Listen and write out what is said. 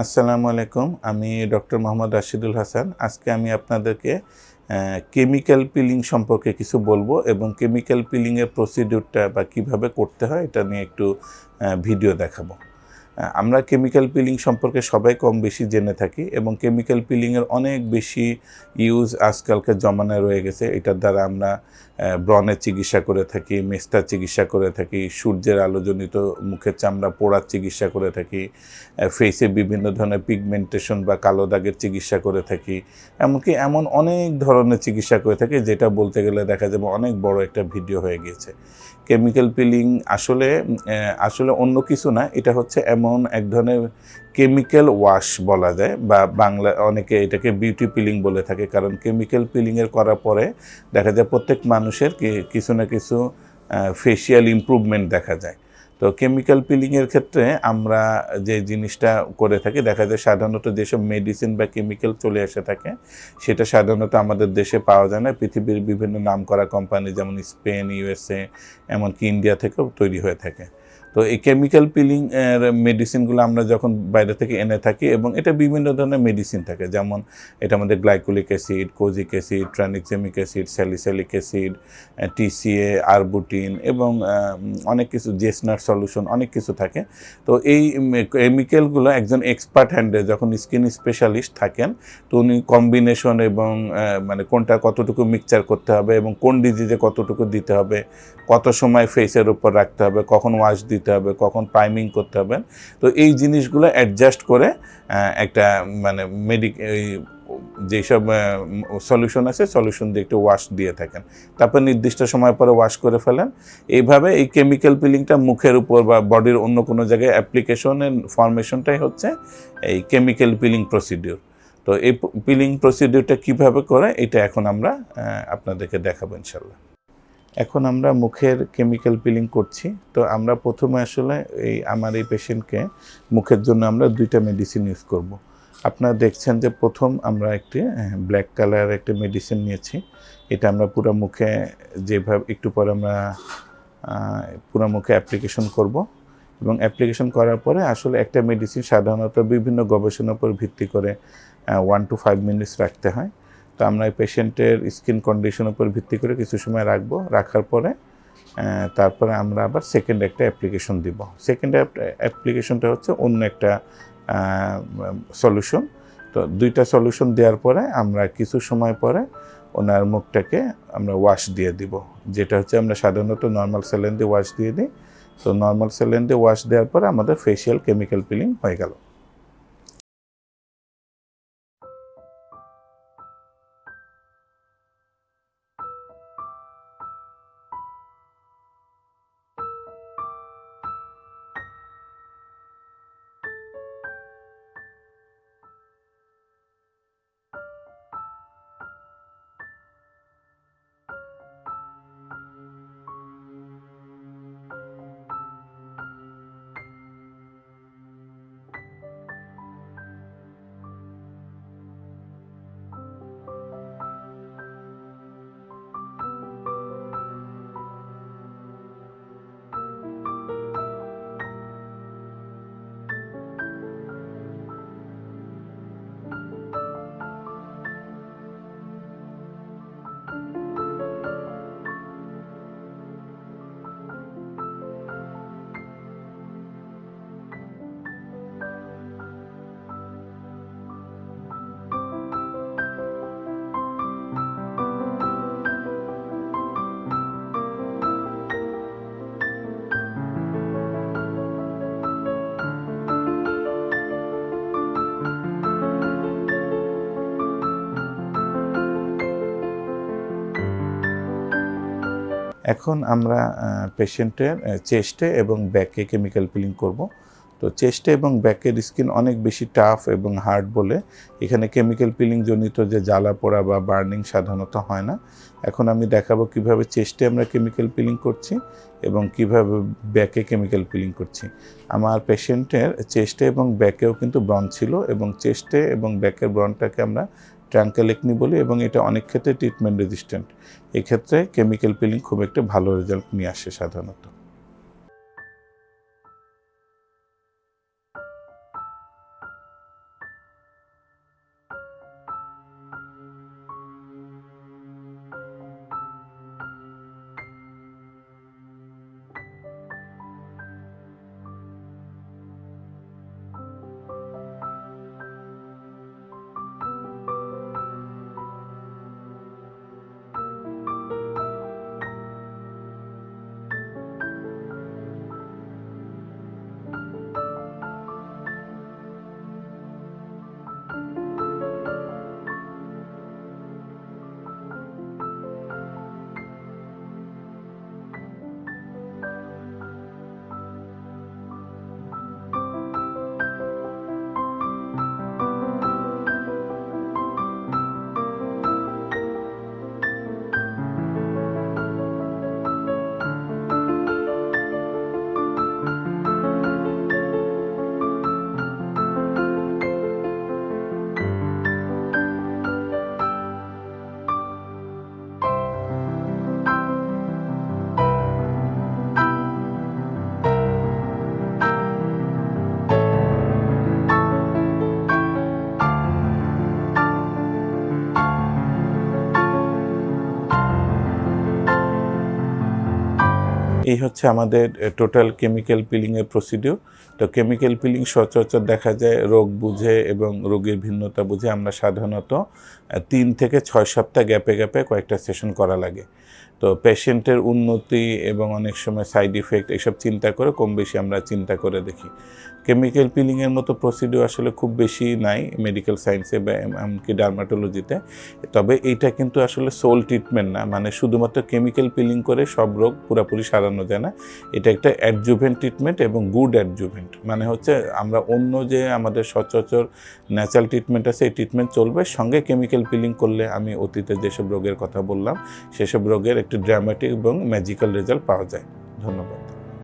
আসসালামু আলাইকুম। আমি ডক্টর মোহাম্মদ রাশিদুল হাসান। আজকে আমি আপনাদেরকে কেমিক্যাল পিলিং সম্পর্কে কিছু বলবো এবং কেমিক্যাল পিলিংয়ের প্রসিডিউরটা বা কিভাবে করতে হয় এটা নিয়ে একটু ভিডিও দেখাবো। আমরা কেমিক্যাল পিলিং সম্পর্কে সবাই কম বেশি জেনে থাকি এবং কেমিক্যাল পিলিংয়ের অনেক বেশি ইউজ আজকালকার জমানায় রয়ে গেছে। এটার দ্বারা আমরা ব্রণের চিকিৎসা করে থাকি, মেস্তার চিকিৎসা করে থাকি, সূর্যের আলোজনিত মুখের চামড়া পোড়ার চিকিৎসা করে থাকি, ফেসে বিভিন্ন ধরনের পিগমেন্টেশন বা কালো দাগের চিকিৎসা করে থাকি, এমনকি এমন অনেক ধরনের চিকিৎসা করে থাকি যেটা বলতে গেলে দেখা যাবে অনেক বড় একটা ভিডিও হয়ে গিয়েছে। কেমিক্যাল পিলিং আসলে অন্য কিছু না, এটা হচ্ছে এমন এক ধরনের কেমিক্যাল ওয়াশ বলা যায়, বা বাংলা অনেকে এটাকে বিউটি পিলিং বলে থাকে। কারণ কেমিক্যাল পিলিংয়ের করার পরে দেখা যায় প্রত্যেক মানুষের কিছু না কিছু ফেশিয়াল ইমপ্রুভমেন্ট দেখা যায়। তো কেমিক্যাল পিলিংয়ের ক্ষেত্রে আমরা যে জিনিসটা করে থাকি, দেখা যায় সাধারণত যেসব মেডিসিন বা কেমিক্যাল চলে এসে থাকে সেটা সাধারণত আমাদের দেশে পাওয়া যায় না। পৃথিবীর বিভিন্ন নামকরা কোম্পানি যেমন স্পেন, ইউএসএ, এমনকি ইন্ডিয়া থেকেও তৈরি হয়ে থাকে। তো এই কেমিক্যাল পিলিং এর মেডিসিনগুলো আমরা যখন বাইরে থেকে এনে থাকি, এবং এটা বিভিন্ন ধরনের মেডিসিন থাকে, যেমন এটার মধ্যে glycolic acid, kojic acid, tranexamic acid, salicylic acid, TCA, arbutin এবং অনেক কিছু, জেসনার সলিউশন, অনেক কিছু থাকে। তো এই কেমিক্যালগুলো একজন এক্সপার্ট হ্যান্ডে যখন স্কিন স্পেশালিস্ট থাকেন, তো উনি কম্বিনেশন এবং মানে কোনটা কতটুকু মিক্সচার করতে হবে এবং কোন ডিজিজে কতটুকু দিতে হবে, কত সময় ফেসের উপর রাখতে হবে, কখন ওয়াশ দিতে হবে, কখন প্রাইমিং করতে হবে, তো এই জিনিসগুলো অ্যাডজাস্ট করে একটা মানে যেসব সলিউশন আছে সলিউশন দিয়ে একটু ওয়াশ দিয়ে থাকেন, তারপর নির্দিষ্ট সময় পরে ওয়াশ করে ফেলেন। এইভাবে এই কেমিক্যাল পিলিংটা মুখের উপর বা বডির অন্য কোনো জায়গায় অ্যাপ্লিকেশনের ফর্মেশনটাই হচ্ছে এই কেমিক্যাল পিলিং প্রসিডিউর। তো এই পিলিং প্রসিডিউরটা কীভাবে করে এটা এখন আমরা আপনাদেরকে দেখাবো ইনশাল্লাহ। এখন আমরা মুখের কেমিক্যাল পিলিং করছি। তো আমরা প্রথমে আসলে আমার এই পেশেন্টকে মুখের জন্য আমরা 2টা মেডিসিন ইউজ করব। আপনারা দেখছেন যে প্রথম আমরা একটি ব্ল্যাক কালার একটা মেডিসিন নিয়েছি। এটা আমরা পুরো মুখে যেভাবে একটু পরে আমরা পুরো মুখে অ্যাপ্লিকেশন করব, এবং অ্যাপ্লিকেশন করার পরে আসলে একটা মেডিসিন সাধারণত বিভিন্ন গবেষণার উপর ভিত্তি করে 1 to 5 মিনিটস রাখতে হয়। তো আমরা এই পেশেন্টের স্কিন কন্ডিশনের উপর ভিত্তি করে কিছু সময় রাখবো, রাখার পরে তারপরে আমরা আবার সেকেন্ড একটা অ্যাপ্লিকেশন দিব। সেকেন্ড অ্যাপ্লিকেশনটা হচ্ছে অন্য একটা সলিউশন। তো 2টা সলিউশন দেওয়ার পরে আমরা কিছু সময় পরে ওনার মুখটাকে আমরা ওয়াশ দিয়ে দিব, যেটা হচ্ছে আমরা সাধারণত নর্মাল স্যালাইন দিয়ে ওয়াশ দিয়ে দিই। তো নর্মাল স্যালাইন দিয়ে ওয়াশ দেওয়ার পরে আমাদের ফেশিয়াল কেমিক্যাল পিলিং হয়ে গেল। এখন আমরা পেশেন্টের চেস্টে এবং ব্যাকে কেমিক্যাল পিলিং করব। তো চেস্টে এবং ব্যাকের স্কিন অনেক বেশি টাফ এবং হার্ড বলে এখানে কেমিক্যাল পিলিং জনিত যে জ্বালা পোড়া বা বার্নিং সাধারণত হয় না। এখন আমি দেখাবো কিভাবে চেস্টে আমরা কেমিক্যাল পিলিং করছি এবং কিভাবে ব্যাকে কেমিক্যাল পিলিং করছি। আমার পেশেন্টের চেস্টে এবং ব্যাকেও কিন্তু ব্রণ ছিল, এবং চেস্টে এবং ব্যাকের ব্রণটাকে আমরা ট্রাঙ্কেলেকনি বলি, এবং এটা অনেক ক্ষেত্রে ট্রিটমেন্ট রেজিস্ট্যান্ট। এক্ষেত্রে কেমিক্যাল পিলিং খুব একটা ভালো রেজাল্ট নিয়ে আসে সাধারণত। এই হচ্ছে আমাদের টোটাল কেমিক্যাল পিলিংয়ের প্রসিডিউর। তো কেমিক্যাল পিলিং সচরাচর দেখা যায় রোগ বুঝে এবং রোগের ভিন্নতা বুঝে আমরা সাধারণত 3 থেকে 6 সপ্তাহ গ্যাপে গ্যাপে কয়েকটা সেশন করা লাগে। তো পেশেন্টের উন্নতি এবং অনেক সময় সাইড ইফেক্ট এসব চিন্তা করে কম বেশি আমরা চিন্তা করে দেখি। কেমিক্যাল পিলিংয়ের মতো প্রসিডিউর আসলে খুব বেশি নাই মেডিকেল সায়েন্সে বা এমনকি ডার্মাটোলজিতে। তবে এইটা কিন্তু আসলে সোল ট্রিটমেন্ট না, মানে শুধুমাত্র কেমিক্যাল পিলিং করে সব রোগ পুরোপুরি সারানো যায় না। এটা একটা অ্যাডজুভেন্ট ট্রিটমেন্ট এবং গুড অ্যাডজুভেন্ট, মানে হচ্ছে আমরা অন্য যে আমাদের সচরাচর ন্যাচারাল ট্রিটমেন্ট আছে এই ট্রিটমেন্ট চলবে, সঙ্গে কেমিক্যাল পিলিং করলে আমি অতীতে যেসব রোগের কথা বললাম সেসব রোগের একটি ড্রামাটিক এবং ম্যাজিক্যাল রেজাল্ট পাওয়া যায়। ধন্যবাদ।